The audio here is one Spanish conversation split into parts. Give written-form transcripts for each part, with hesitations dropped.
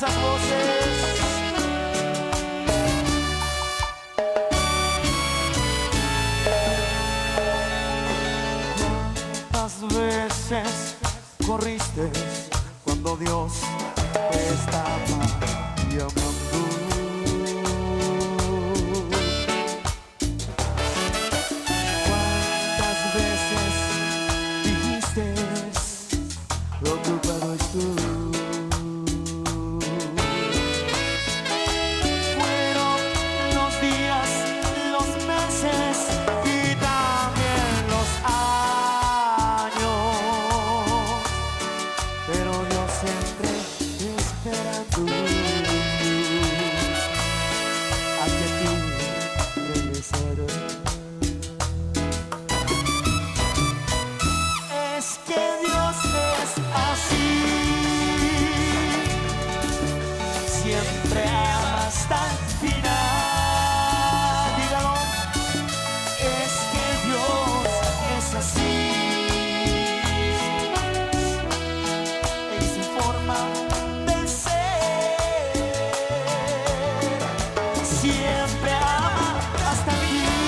esas voces. ¿Cuántas veces corriste cuando Dios te estaba llamando? ¿Cuántas veces dijiste, preocupado estoy? Fueron los días, los meses y también los años, pero Dios siempre esperando a que tú regresaras. Es que Dios es así, siempre ama hasta el final. Dígalo, es que Dios es así, en su forma de ser, siempre ama hasta el final,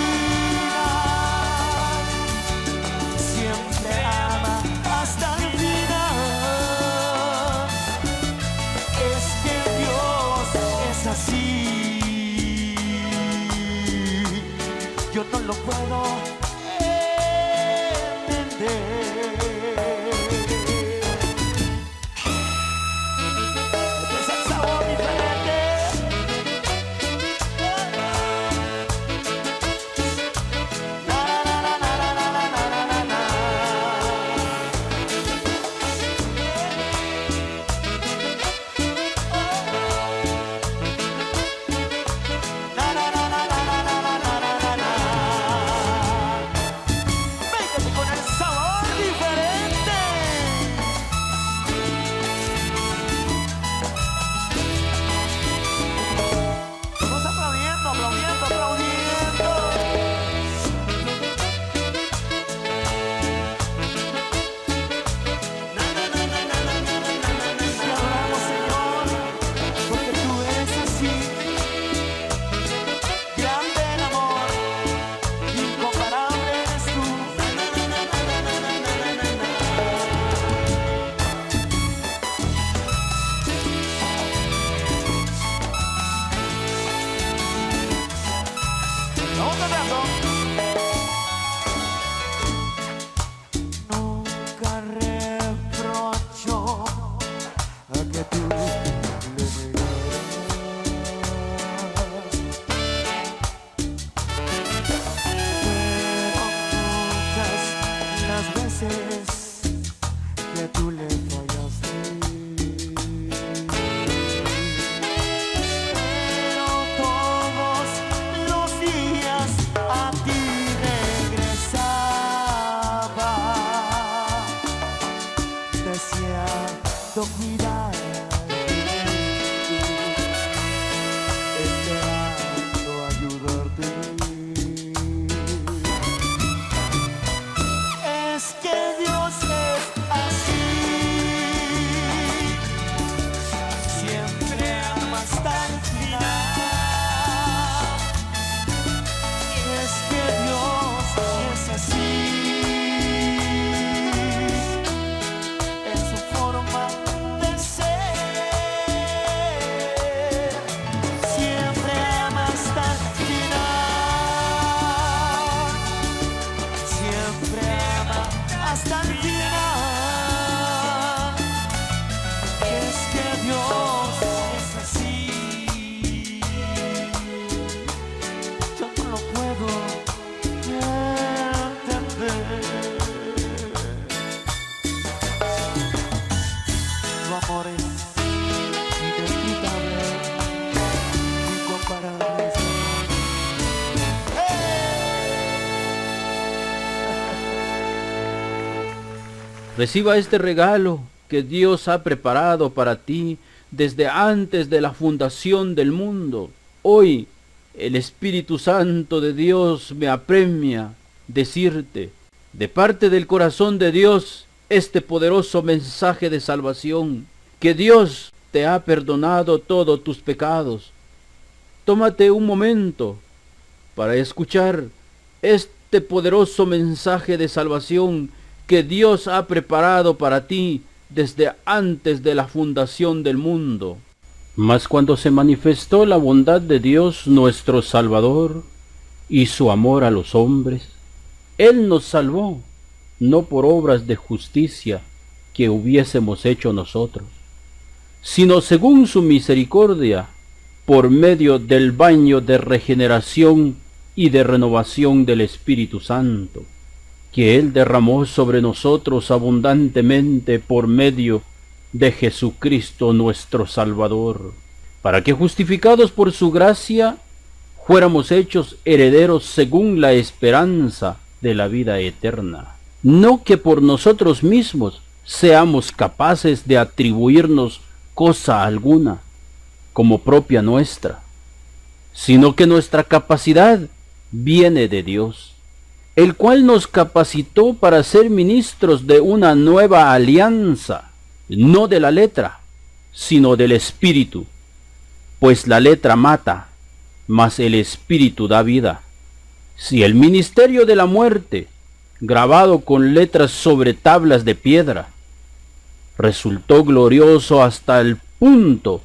siempre ama hasta el final. Es que Dios es así, yo no lo puedo entender. Es el sabor diferente. Na, na, na, na, na, na, na, na, na, na. Na, na, na, na, na, na, na, na, na, na, na. Véngase con el sabor diferente. Vamos aplaudiendo, aplaudiendo, aplaudiendo. Na, na, na, na, na, na, na, na, na, na. Te adoramos, Señor, porque tú eres así, grande en amor, incomparable eres tú. Na, na, na, na, na, na, na, na, na, na, na. Vamos cantando. Nunca reprocho a que tú le negaras. Fueron muchas las veces que tú le fallaste, pero todos los días a ti regresaba, deseando cuidarte, esperando ayudarte. Es que Dios es así, siempre ama hasta el final. Es que Dios es así, en su forma de ser, siempre ama hasta el final, siempre ama hasta el final. Es que Dios es así, yo no lo puedo entender. Tu amor es inexplicable, incomparable. Reciba este regalo que Dios ha preparado para ti desde antes de la fundación del mundo. Hoy el Espíritu Santo de Dios me apremia decirte, de parte del corazón de Dios, este poderoso mensaje de salvación, que Dios te ha perdonado todos tus pecados. Tómate un momento para escuchar este poderoso mensaje de salvación que Dios ha preparado para ti desde antes de la fundación del mundo. Mas cuando se manifestó la bondad de Dios nuestro Salvador y su amor a los hombres, Él nos salvó, no por obras de justicia que hubiésemos hecho nosotros, sino según su misericordia, por medio del baño de regeneración y de renovación del Espíritu Santo, que Él derramó sobre nosotros abundantemente por medio de Jesucristo nuestro Salvador, para que justificados por su gracia, fuéramos hechos herederos según la esperanza de la vida eterna. No que por nosotros mismos seamos capaces de atribuirnos cosa alguna como propia nuestra, sino que nuestra capacidad viene de Dios, el cual nos capacitó para ser ministros de una nueva alianza, no de la letra, sino del Espíritu, pues la letra mata, mas el Espíritu da vida. Si el ministerio de la muerte, grabado con letras sobre tablas de piedra, resultó glorioso hasta el punto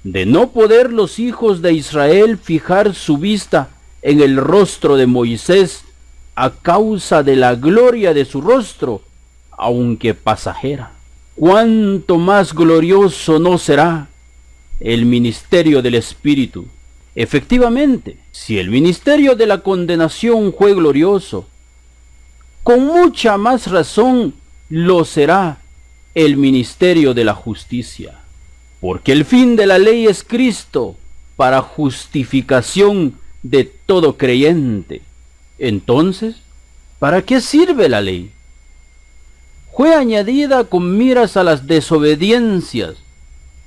de no poder los hijos de Israel fijar su vista en el rostro de Moisés a causa de la gloria de su rostro, aunque pasajera, cuánto más glorioso no será el ministerio del Espíritu. Efectivamente, si el ministerio de la condenación fue glorioso, con mucha más razón lo será el ministerio de la justicia, porque el fin de la ley es Cristo para justificación de todo creyente. Entonces, ¿para qué sirve la ley? Fue añadida con miras a las desobediencias,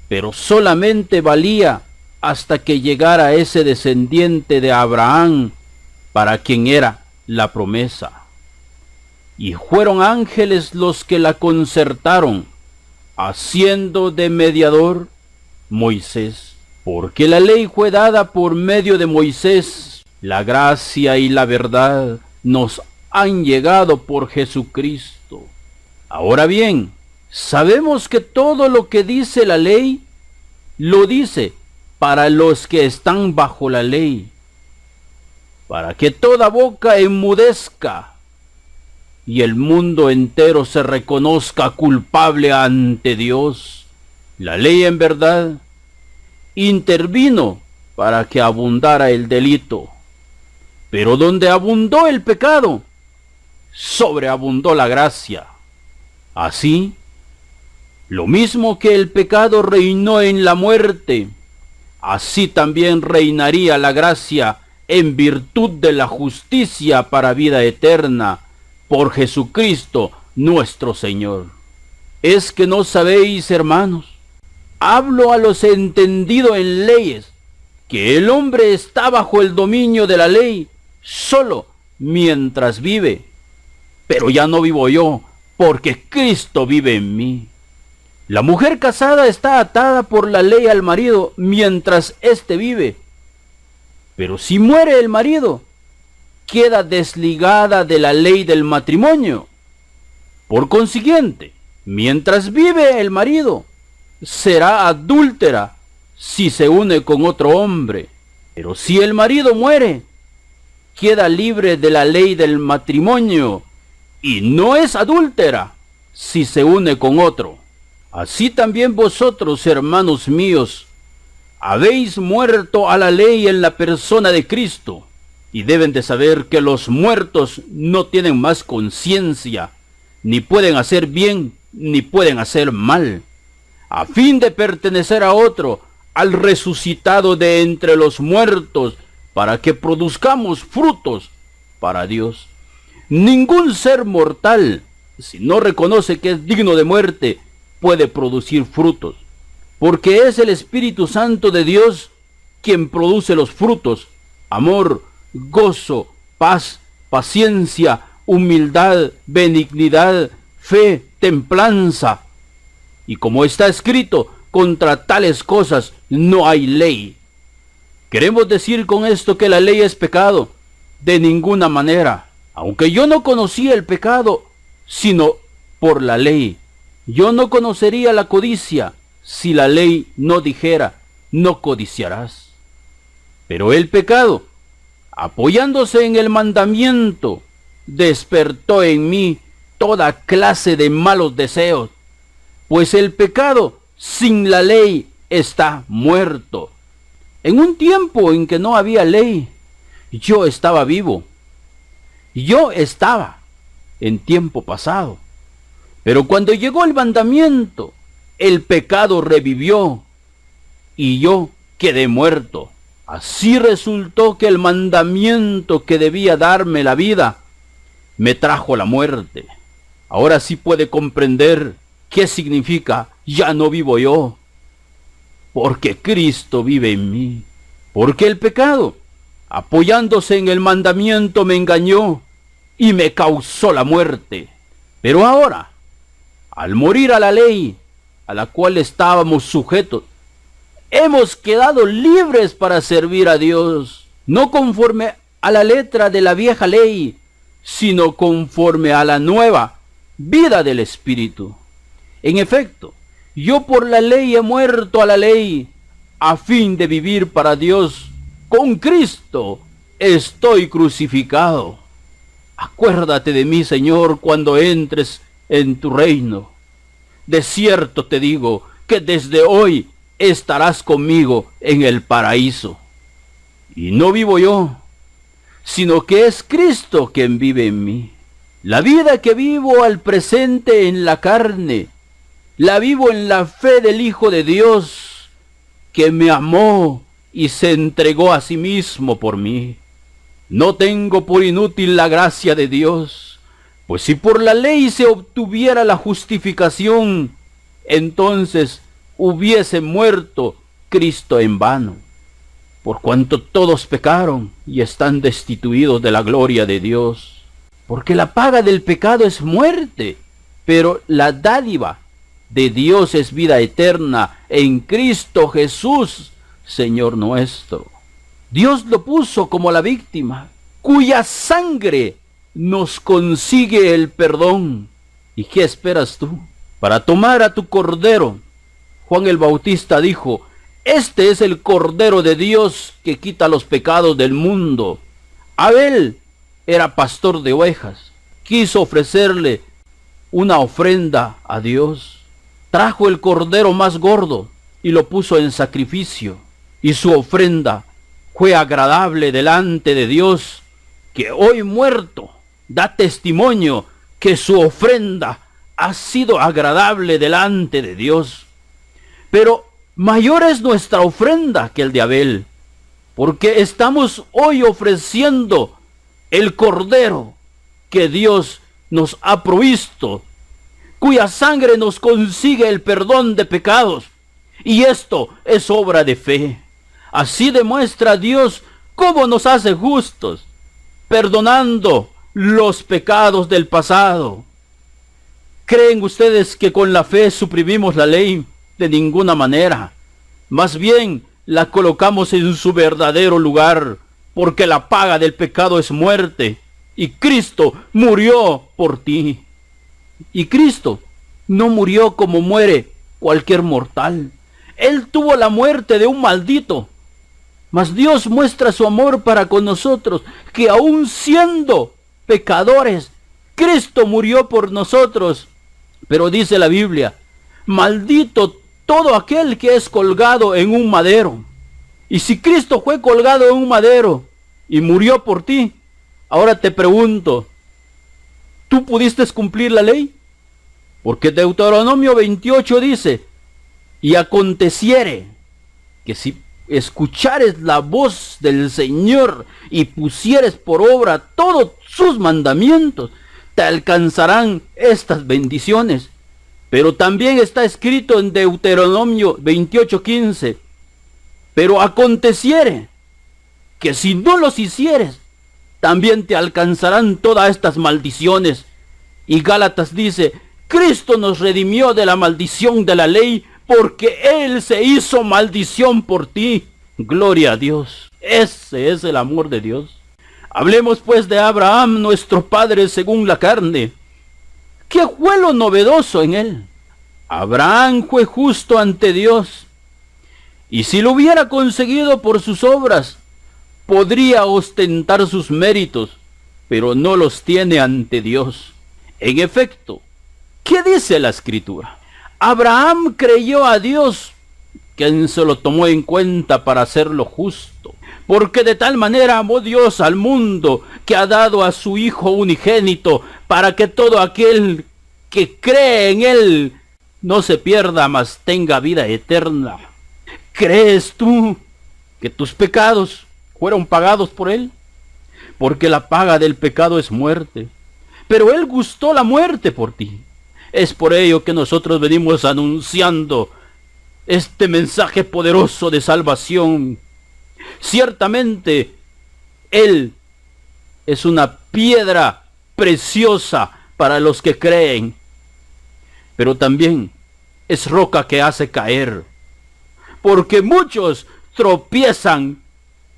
pero solamente valía hasta que llegara ese descendiente de Abraham para quien era la promesa. Y fueron ángeles los que la concertaron, haciendo de mediador Moisés, porque la ley fue dada por medio de Moisés, la gracia y la verdad nos han llegado por Jesucristo. Ahora bien, sabemos que todo lo que dice la ley, lo dice para los que están bajo la ley, para que toda boca enmudezca y el mundo entero se reconozca culpable ante Dios. La ley en verdad intervino para que abundara el delito, pero donde abundó el pecado, sobreabundó la gracia. Así, lo mismo que el pecado reinó en la muerte, así también reinaría la gracia en virtud de la justicia para vida eterna, por Jesucristo nuestro Señor. ¿Es que no sabéis, hermanos? Hablo a los entendidos en leyes, que el hombre está bajo el dominio de la ley solo mientras vive. Pero ya no vivo yo, porque Cristo vive en mí. La mujer casada está atada por la ley al marido mientras éste vive. Pero si muere el marido, queda desligada de la ley del matrimonio. Por consiguiente, mientras vive el marido, será adúltera si se une con otro hombre. Pero si el marido muere, queda libre de la ley del matrimonio y no es adúltera si se une con otro. Así también vosotros, hermanos míos, habéis muerto a la ley en la persona de Cristo, y deben de saber que los muertos no tienen más conciencia, ni pueden hacer bien, ni pueden hacer mal, a fin de pertenecer a otro, al resucitado de entre los muertos, para que produzcamos frutos para Dios. Ningún ser mortal, si no reconoce que es digno de muerte, puede producir frutos, porque es el Espíritu Santo de Dios quien produce los frutos: amor, gozo, paz, paciencia, humildad, benignidad, fe, templanza. Y como está escrito, contra tales cosas no hay ley. ¿Queremos decir con esto que la ley es pecado? De ninguna manera. Aunque yo no conocía el pecado, sino por la ley. Yo no conocería la codicia si la ley no dijera, no codiciarás. Pero el pecado, apoyándose en el mandamiento, despertó en mí toda clase de malos deseos, pues el pecado sin la ley está muerto. En un tiempo en que no había ley, yo estaba vivo. Yo estaba en tiempo pasado. Pero cuando llegó el mandamiento, el pecado revivió y yo quedé muerto. Así resultó que el mandamiento que debía darme la vida me trajo la muerte. Ahora sí puede comprender qué significa ya no vivo yo, porque Cristo vive en mí. Porque el pecado, apoyándose en el mandamiento, me engañó y me causó la muerte. Pero ahora, al morir a la ley a la cual estábamos sujetos, hemos quedado libres para servir a Dios, no conforme a la letra de la vieja ley, sino conforme a la nueva vida del Espíritu. En efecto, yo por la ley he muerto a la ley, a fin de vivir para Dios. Con Cristo estoy crucificado. Acuérdate de mí, Señor, cuando entres en tu reino. De cierto te digo que desde hoy estarás conmigo en el paraíso. Y no vivo yo, sino que es Cristo quien vive en mí. La vida que vivo al presente en la carne, la vivo en la fe del Hijo de Dios, que me amó y se entregó a sí mismo por mí. No tengo por inútil la gracia de Dios, pues si por la ley se obtuviera la justificación, entonces hubiese muerto Cristo en vano, por cuanto todos pecaron y están destituidos de la gloria de Dios. Porque la paga del pecado es muerte, pero la dádiva de Dios es vida eterna en Cristo Jesús, Señor nuestro. Dios lo puso como la víctima, cuya sangre nos consigue el perdón. ¿Y qué esperas tú? Para tomar a tu cordero. Juan el Bautista dijo, este es el Cordero de Dios que quita los pecados del mundo. Abel era pastor de ovejas. Quiso ofrecerle una ofrenda a Dios. Trajo el cordero más gordo y lo puso en sacrificio. Y su ofrenda fue agradable delante de Dios, que hoy muerto da testimonio que su ofrenda ha sido agradable delante de Dios. Pero mayor es nuestra ofrenda que el de Abel, porque estamos hoy ofreciendo el cordero que Dios nos ha provisto, cuya sangre nos consigue el perdón de pecados, y esto es obra de fe. Así demuestra Dios cómo nos hace justos, perdonando los pecados del pasado. ¿Creen ustedes que con la fe suprimimos la ley? De ninguna manera. Más bien la colocamos en su verdadero lugar, porque la paga del pecado es muerte, y Cristo murió por ti. Y Cristo no murió como muere cualquier mortal. Él tuvo la muerte de un maldito. Mas Dios muestra su amor para con nosotros, que aun siendo pecadores, Cristo murió por nosotros. Pero dice la Biblia, maldito todo aquel que es colgado en un madero. Y si Cristo fue colgado en un madero y murió por ti, ahora te pregunto, ¿tú pudiste cumplir la ley? Porque Deuteronomio 28 dice, y aconteciere que si escuchares la voz del Señor y pusieres por obra todos sus mandamientos, te alcanzarán estas bendiciones. Pero también está escrito en Deuteronomio 28:15, pero aconteciere que si no los hicieres, también te alcanzarán todas estas maldiciones. Y Gálatas dice, Cristo nos redimió de la maldición de la ley, porque Él se hizo maldición por ti. Gloria a Dios. Ese es el amor de Dios. Hablemos pues de Abraham, nuestro padre según la carne. ¿Qué fue lo novedoso en él? Abraham fue justo ante Dios, y si lo hubiera conseguido por sus obras, podría ostentar sus méritos, pero no los tiene ante Dios. En efecto, ¿qué dice la Escritura? Abraham creyó a Dios, quien se lo tomó en cuenta para hacerlo justo. Porque de tal manera amó Dios al mundo, que ha dado a su Hijo unigénito, para que todo aquel que cree en Él no se pierda, mas tenga vida eterna. ¿Crees tú que tus pecados fueron pagados por Él? Porque la paga del pecado es muerte, pero Él gustó la muerte por ti. Es por ello que nosotros venimos anunciando este mensaje poderoso de salvación. Ciertamente, Él es una piedra preciosa para los que creen, pero también es roca que hace caer, porque muchos tropiezan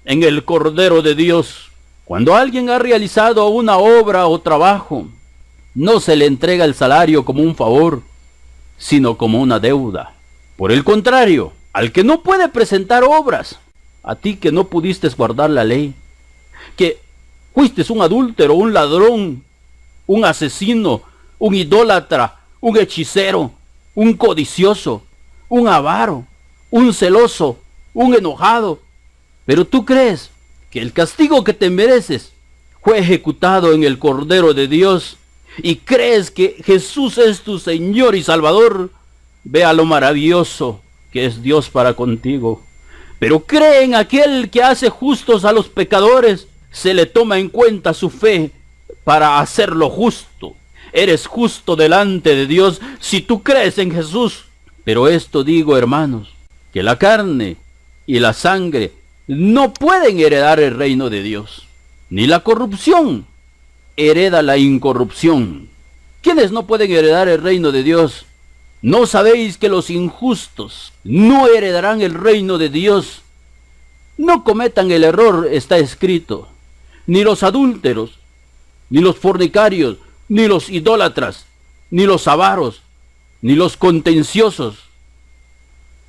en el Cordero de Dios. Cuando alguien ha realizado una obra o trabajo, no se le entrega el salario como un favor, sino como una deuda. Por el contrario, al que no puede presentar obras, a ti que no pudiste guardar la ley, que fuiste un adúltero, un ladrón, un asesino, un idólatra, un hechicero, un codicioso, un avaro, un celoso, un enojado, pero tú crees que el castigo que te mereces fue ejecutado en el Cordero de Dios, y crees que Jesús es tu Señor y Salvador. Vea lo maravilloso que es Dios para contigo. Pero cree en aquel que hace justos a los pecadores. Se le toma en cuenta su fe para hacerlo justo. Eres justo delante de Dios si tú crees en Jesús. Pero esto digo, hermanos, que la carne y la sangre no pueden heredar el reino de Dios, ni la corrupción hereda la incorrupción. ¿Quiénes no pueden heredar el reino de Dios? ¿No sabéis que los injustos no heredarán el reino de Dios? No cometan el error, está escrito, ni los adúlteros, ni los fornicarios, ni los idólatras, ni los avaros, ni los contenciosos,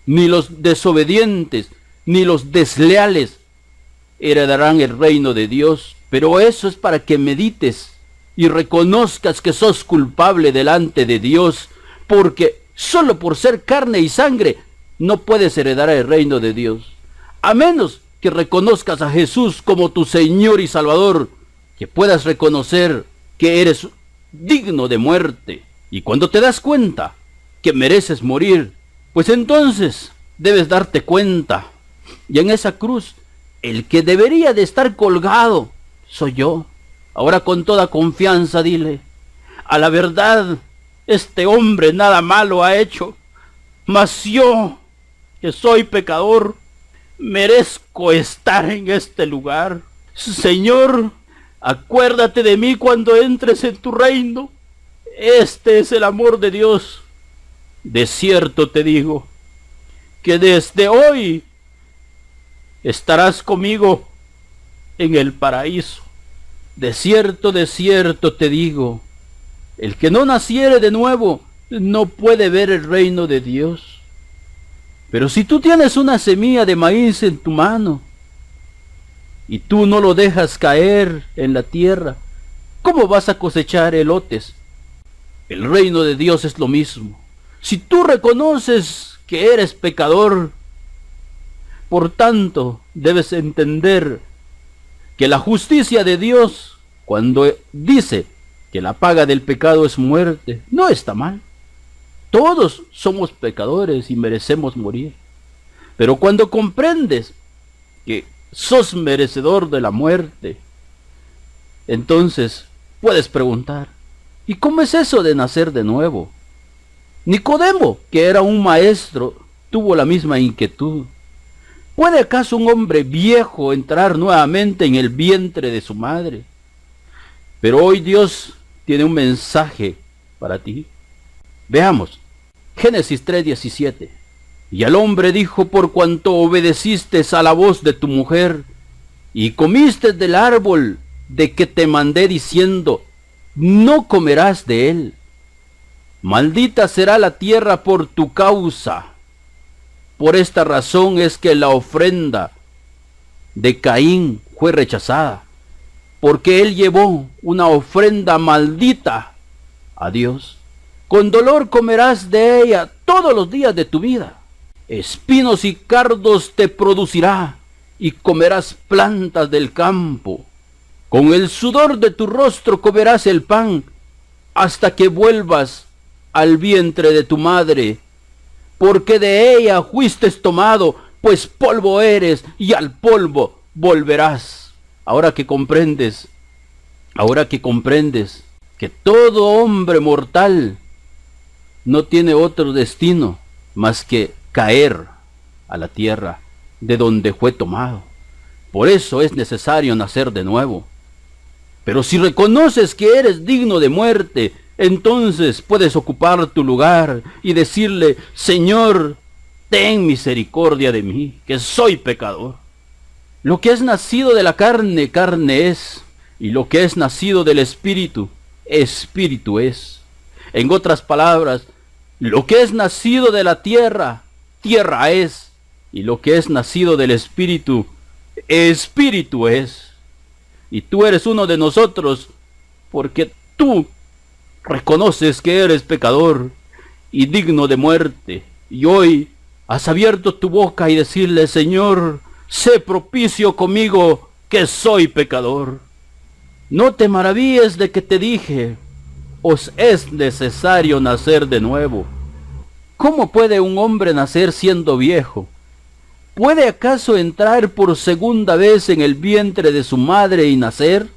ni los desobedientes, ni los desleales heredarán el reino de Dios. Pero eso es para que medites y reconozcas que sos culpable delante de Dios, porque solo por ser carne y sangre no puedes heredar el reino de Dios, a menos que reconozcas a Jesús como tu Señor y Salvador, que puedas reconocer que eres digno de muerte. Y cuando te das cuenta que mereces morir, pues entonces debes darte cuenta. Y en esa cruz, el que debería de estar colgado soy yo. Ahora con toda confianza dile: a la verdad, este hombre nada malo ha hecho, mas yo, que soy pecador, merezco estar en este lugar. Señor, acuérdate de mí cuando entres en tu reino. Este es el amor de Dios. De cierto te digo, que desde hoy estarás conmigo en el paraíso. De cierto te digo, el que no naciere de nuevo no puede ver el reino de Dios. Pero si tú tienes una semilla de maíz en tu mano y tú no lo dejas caer en la tierra, ¿cómo vas a cosechar elotes? El reino de Dios es lo mismo. Si tú reconoces que eres pecador, por tanto, debes entender que la justicia de Dios, cuando dice que la paga del pecado es muerte, no está mal. Todos somos pecadores y merecemos morir. Pero cuando comprendes que sos merecedor de la muerte, entonces puedes preguntar: ¿y cómo es eso de nacer de nuevo? Nicodemo, que era un maestro, tuvo la misma inquietud. ¿Puede acaso un hombre viejo entrar nuevamente en el vientre de su madre? Pero hoy Dios tiene un mensaje para ti. Veamos, Génesis 3:17. Y al hombre dijo: por cuanto obedeciste a la voz de tu mujer, y comiste del árbol de que te mandé diciendo: no comerás de él, maldita será la tierra por tu causa. Por esta razón es que la ofrenda de Caín fue rechazada, porque él llevó una ofrenda maldita a Dios. Con dolor comerás de ella todos los días de tu vida. Espinos y cardos te producirá, y comerás plantas del campo. Con el sudor de tu rostro comerás el pan, hasta que vuelvas al vientre de tu madre, porque de ella fuiste tomado, pues polvo eres, y al polvo volverás. Ahora que comprendes que todo hombre mortal no tiene otro destino más que caer a la tierra de donde fue tomado. Por eso es necesario nacer de nuevo. Pero si reconoces que eres digno de muerte, entonces puedes ocupar tu lugar y decirle: Señor, ten misericordia de mí, que soy pecador. Lo que es nacido de la carne, carne es, y lo que es nacido del espíritu, espíritu es. En otras palabras, lo que es nacido de la tierra, tierra es, y lo que es nacido del espíritu, espíritu es. Y tú eres uno de nosotros, porque tú reconoces que eres pecador y digno de muerte, y hoy has abierto tu boca y decirle: Señor, sé propicio conmigo, que soy pecador. No te maravilles de que te dije: os es necesario nacer de nuevo. ¿Cómo puede un hombre nacer siendo viejo? ¿Puede acaso entrar por segunda vez en el vientre de su madre y nacer?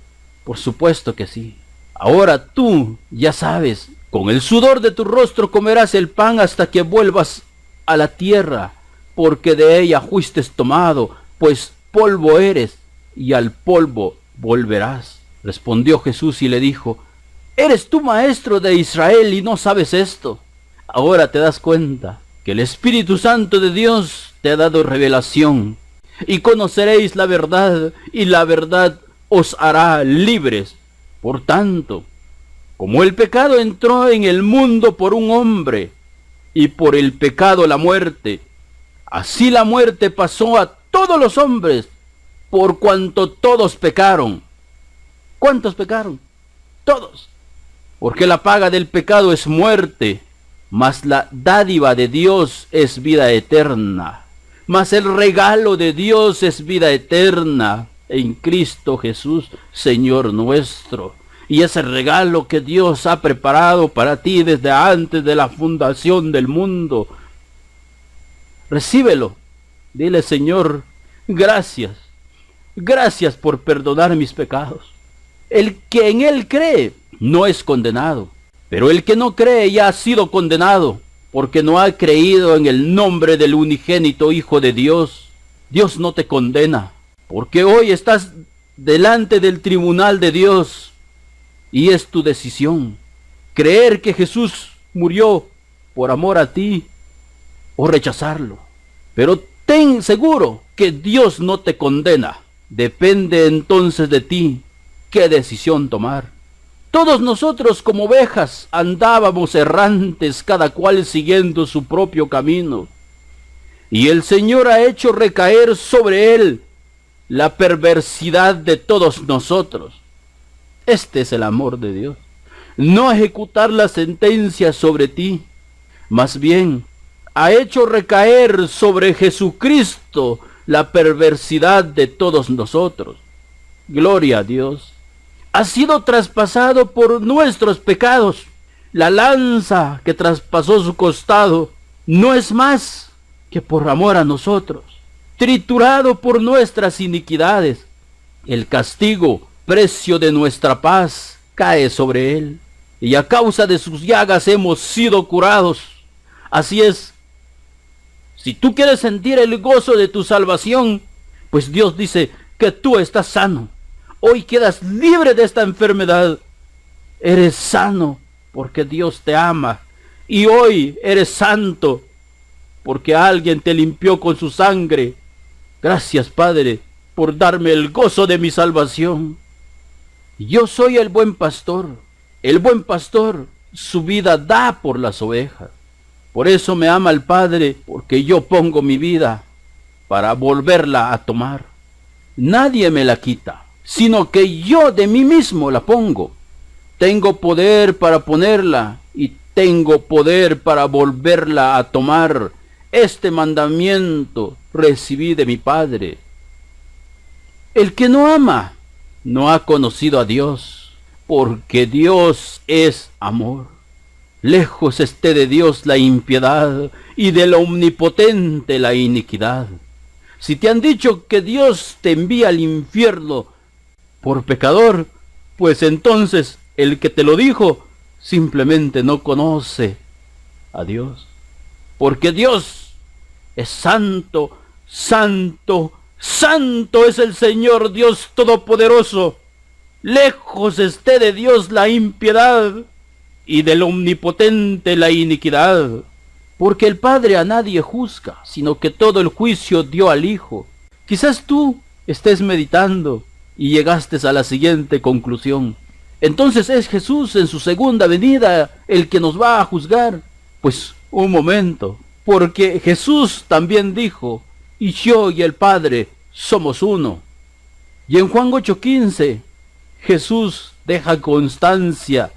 Por supuesto que sí. Ahora tú ya sabes, con el sudor de tu rostro comerás el pan hasta que vuelvas a la tierra, porque de ella fuiste tomado, pues polvo eres, y al polvo volverás. Respondió Jesús y le dijo: ¿eres tú maestro de Israel y no sabes esto? Ahora te das cuenta que el Espíritu Santo de Dios te ha dado revelación, y conoceréis la verdad, y la verdad os hará libres. Por tanto, como el pecado entró en el mundo por un hombre, y por el pecado la muerte, así la muerte pasó a todos los hombres, por cuanto todos pecaron. ¿Cuántos pecaron? Todos. Porque la paga del pecado es muerte, mas la dádiva de Dios es vida eterna. Mas el regalo de Dios es vida eterna en Cristo Jesús, Señor nuestro. Y ese regalo que Dios ha preparado para ti desde antes de la fundación del mundo, recíbelo. Dile: Señor, gracias. Gracias por perdonar mis pecados. El que en Él cree no es condenado, pero el que no cree ya ha sido condenado, porque no ha creído en el nombre del unigénito Hijo de Dios. Dios no te condena, porque hoy estás delante del tribunal de Dios, y es tu decisión creer que Jesús murió por amor a ti o rechazarlo. Pero ten seguro que Dios no te condena. Depende entonces de ti qué decisión tomar. Todos nosotros como ovejas andábamos errantes, cada cual siguiendo su propio camino. Y el Señor ha hecho recaer sobre él la perversidad de todos nosotros. Este es el amor de Dios. No ejecutar la sentencia sobre ti, más bien ha hecho recaer sobre Jesucristo la perversidad de todos nosotros. Gloria a Dios. Ha sido traspasado por nuestros pecados. La lanza que traspasó su costado no es más que por amor a nosotros. Triturado por nuestras iniquidades, el castigo, precio de nuestra paz, cae sobre él, y a causa de sus llagas hemos sido curados. Así es, si tú quieres sentir el gozo de tu salvación, pues Dios dice que tú estás sano. Hoy quedas libre de esta enfermedad. Eres sano porque Dios te ama. Y hoy eres santo porque alguien te limpió con su sangre. Gracias, Padre, por darme el gozo de mi salvación. Yo soy el buen pastor. El buen pastor su vida da por las ovejas. Por eso me ama el Padre, porque yo pongo mi vida para volverla a tomar. Nadie me la quita, sino que yo de mí mismo la pongo. Tengo poder para ponerla y tengo poder para volverla a tomar. Este mandamiento recibí de mi Padre. El que no ama no ha conocido a Dios, porque Dios es amor. Lejos esté de Dios la impiedad y del omnipotente la iniquidad. Si te han dicho que Dios te envía al infierno por pecador, pues entonces el que te lo dijo simplemente no conoce a Dios. Porque Dios es santo, santo, santo es el Señor Dios Todopoderoso. Lejos esté de Dios la impiedad y del omnipotente la iniquidad. Porque el Padre a nadie juzga, sino que todo el juicio dio al Hijo. Quizás tú estés meditando y llegaste a la siguiente conclusión. Entonces es Jesús en su segunda venida el que nos va a juzgar. Pues un momento, porque Jesús también dijo, y yo y el Padre somos uno. Y en Juan 8:15, Jesús deja constancia,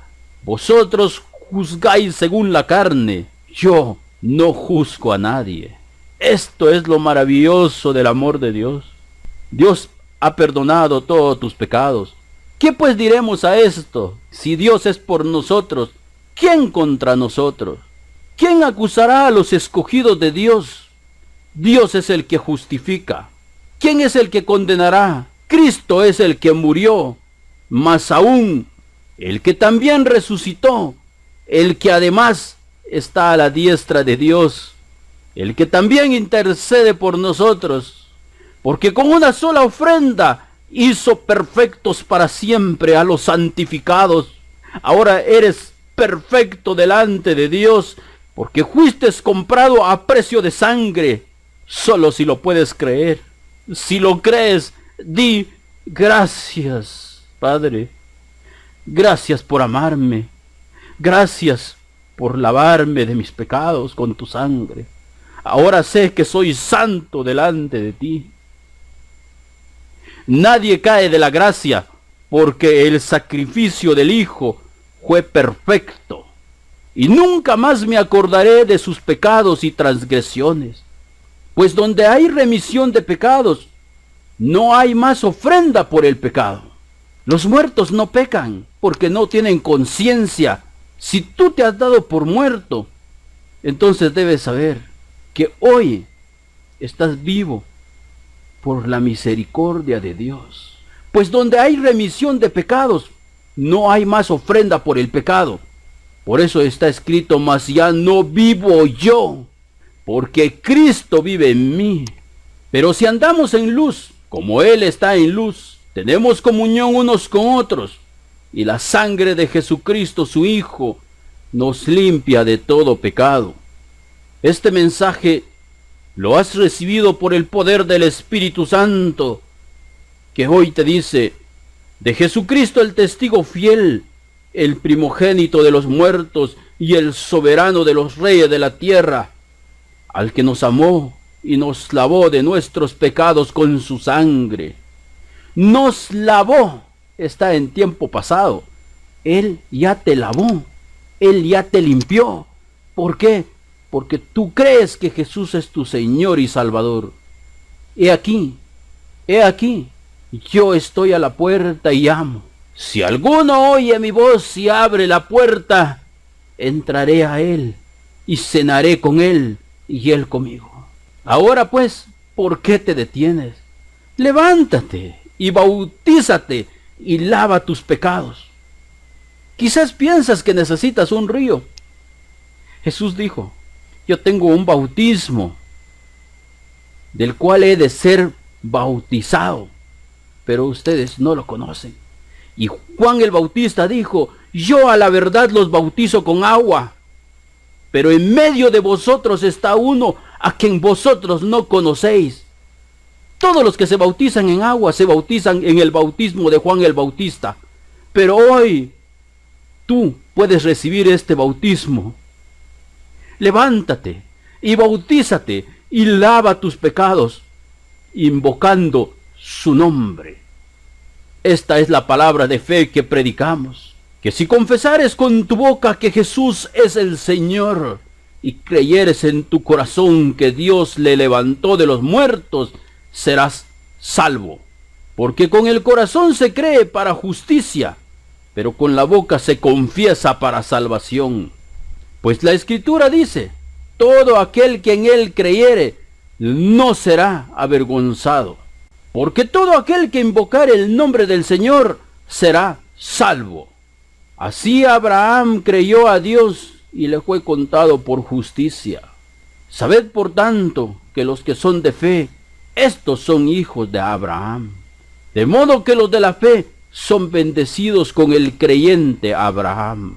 vosotros juzgáis según la carne, yo no juzgo a nadie. Esto es lo maravilloso del amor de Dios. Dios ha perdonado todos tus pecados. ¿Qué pues diremos a esto? Si Dios es por nosotros, ¿quién contra nosotros? ¿Quién acusará a los escogidos de Dios? Dios es el que justifica. ¿Quién es el que condenará? Cristo es el que murió, más aún el que también resucitó, el que además está a la diestra de Dios, el que también intercede por nosotros, porque con una sola ofrenda hizo perfectos para siempre a los santificados. Ahora eres perfecto delante de Dios, porque fuiste comprado a precio de sangre, solo si lo puedes creer. Si lo crees, di gracias, Padre. Gracias por amarme. Gracias por lavarme de mis pecados con tu sangre. Ahora sé que soy santo delante de ti. Nadie cae de la gracia, porque el sacrificio del Hijo fue perfecto. Y nunca más me acordaré de sus pecados y transgresiones. Pues donde hay remisión de pecados, no hay más ofrenda por el pecado. Los muertos no pecan, porque no tienen conciencia. Si tú te has dado por muerto, entonces debes saber que hoy estás vivo por la misericordia de Dios. Pues donde hay remisión de pecados, no hay más ofrenda por el pecado. Por eso está escrito, mas ya no vivo yo, porque Cristo vive en mí. Pero si andamos en luz, como Él está en luz, tenemos comunión unos con otros, y la sangre de Jesucristo, su Hijo, nos limpia de todo pecado. Este mensaje lo has recibido por el poder del Espíritu Santo, que hoy te dice, de Jesucristo el testigo fiel, el primogénito de los muertos y el soberano de los reyes de la tierra, al que nos amó y nos lavó de nuestros pecados con su sangre. Nos lavó, está en tiempo pasado. Él ya te lavó, Él ya te limpió. ¿Por qué? Porque tú crees que Jesús es tu Señor y Salvador. He aquí, yo estoy a la puerta y llamo. Si alguno oye mi voz y abre la puerta, entraré a él y cenaré con él y él conmigo. Ahora pues, ¿por qué te detienes? Levántate y bautízate y lava tus pecados. Quizás piensas que necesitas un río. Jesús dijo, yo tengo un bautismo del cual he de ser bautizado, pero ustedes no lo conocen. Y Juan el Bautista dijo, yo a la verdad los bautizo con agua, pero en medio de vosotros está uno a quien vosotros no conocéis. Todos los que se bautizan en agua se bautizan en el bautismo de Juan el Bautista. Pero hoy tú puedes recibir este bautismo. Levántate y bautízate y lava tus pecados, invocando su nombre. Esta es la palabra de fe que predicamos, que si confesares con tu boca que Jesús es el Señor y creyeres en tu corazón que Dios le levantó de los muertos, serás salvo. Porque con el corazón se cree para justicia, pero con la boca se confiesa para salvación. Pues la Escritura dice, todo aquel que en él creyere no será avergonzado. Porque todo aquel que invocare el nombre del Señor será salvo. Así Abraham creyó a Dios y le fue contado por justicia. Sabed por tanto que los que son de fe, estos son hijos de Abraham. De modo que los de la fe son bendecidos con el creyente Abraham.